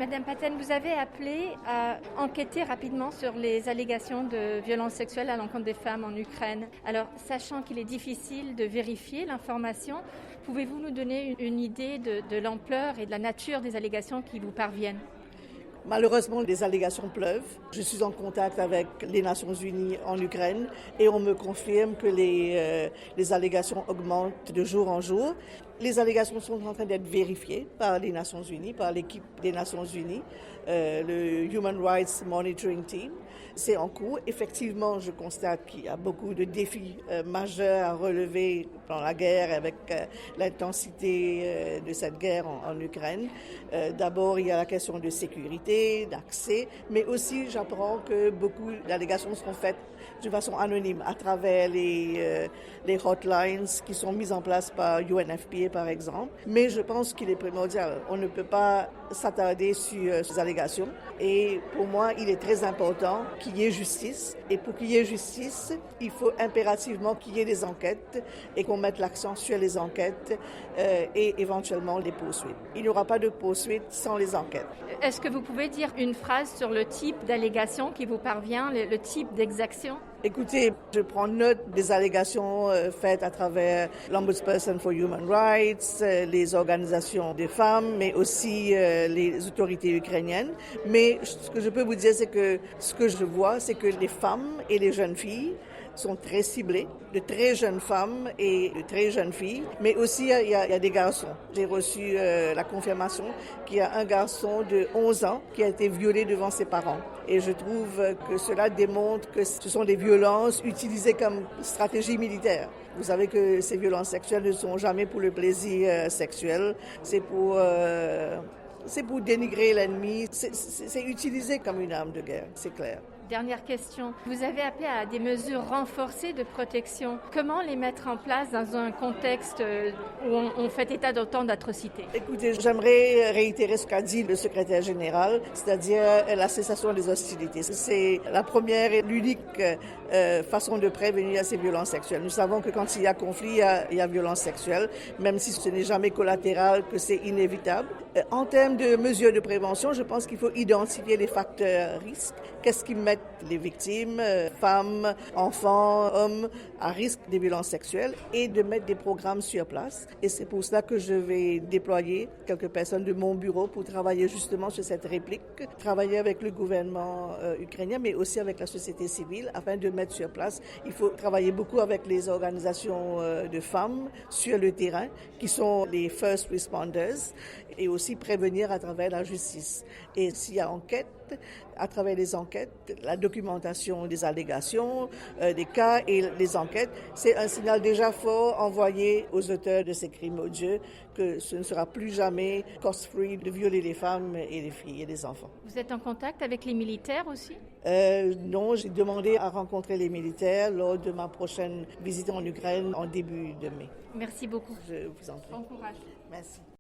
Madame Patten, vous avez appelé à enquêter rapidement sur les allégations de violences sexuelles à l'encontre des femmes en Ukraine. Alors, sachant qu'il est difficile de vérifier l'information, pouvez-vous nous donner une idée de l'ampleur et de la nature des allégations qui vous parviennent ? Malheureusement, les allégations pleuvent. Je suis en contact avec les Nations Unies en Ukraine et on me confirme que les allégations augmentent de jour en jour. Les allégations sont en train d'être vérifiées par les Nations Unies, par l'équipe des Nations Unies, le Human Rights Monitoring Team. C'est en cours. Effectivement, je constate qu'il y a beaucoup de défis majeurs à relever dans la guerre avec l'intensité de cette guerre en Ukraine. D'abord, il y a la question de sécurité, d'accès, mais aussi j'apprends que beaucoup d'allégations seront faites de façon anonyme à travers les hotlines qui sont mises en place par UNFPA par exemple. Mais je pense qu'il est primordial. On ne peut pas s'attarder sur ces allégations. Et pour moi, il est très important qu'il y ait justice. Et pour qu'il y ait justice, il faut impérativement qu'il y ait des enquêtes et qu'on mette l'accent sur les enquêtes et éventuellement les poursuites. Il n'y aura pas de poursuites sans les enquêtes. Est-ce que vous pouvez dire une phrase sur le type d'allégation qui vous parvient, le type d'exaction ? Écoutez, je prends note des allégations faites à travers l'Ombudsperson for Human Rights, les organisations des femmes, mais aussi les autorités ukrainiennes. Mais ce que je peux vous dire, c'est que ce que je vois, c'est que les femmes et les jeunes filles sont très ciblées, de très jeunes femmes et de très jeunes filles, mais aussi il y a des garçons. J'ai reçu la confirmation qu'il y a un garçon de 11 ans qui a été violé devant ses parents. Et je trouve que cela démontre que ce sont des violences utilisées comme stratégie militaire. Vous savez que ces violences sexuelles ne sont jamais pour le plaisir sexuel, c'est pour dénigrer l'ennemi, c'est utilisé comme une arme de guerre, c'est clair. Dernière question. Vous avez appelé à des mesures renforcées de protection. Comment les mettre en place dans un contexte où on fait état d'autant d'atrocités? Écoutez, j'aimerais réitérer ce qu'a dit le secrétaire général, c'est-à-dire la cessation des hostilités. C'est la première et l'unique façon de prévenir ces violences sexuelles. Nous savons que quand il y a conflit, il y a violence sexuelle, même si ce n'est jamais collatéral, que c'est inévitable. En termes de mesures de prévention, je pense qu'il faut identifier les facteurs risques. Qu'est-ce qui met les victimes, femmes, enfants, hommes, à risque des violences sexuelles et de mettre des programmes sur place. Et c'est pour cela que je vais déployer quelques personnes de mon bureau pour travailler justement sur cette réplique, travailler avec le gouvernement ukrainien, mais aussi avec la société civile afin de mettre sur place. Il faut travailler beaucoup avec les organisations de femmes sur le terrain qui sont les first responders et aussi prévenir à travers la justice. Et s'il y a enquête, à travers les enquêtes, la documentation des allégations, des cas et les enquêtes, c'est un signal déjà fort envoyé aux auteurs de ces crimes odieux que ce ne sera plus jamais cost-free de violer les femmes et les filles et les enfants. Vous êtes en contact avec les militaires aussi? Non, j'ai demandé à rencontrer les militaires lors de ma prochaine visite en Ukraine en début de mai. Merci beaucoup. Je vous en prie. Bon courage. Merci.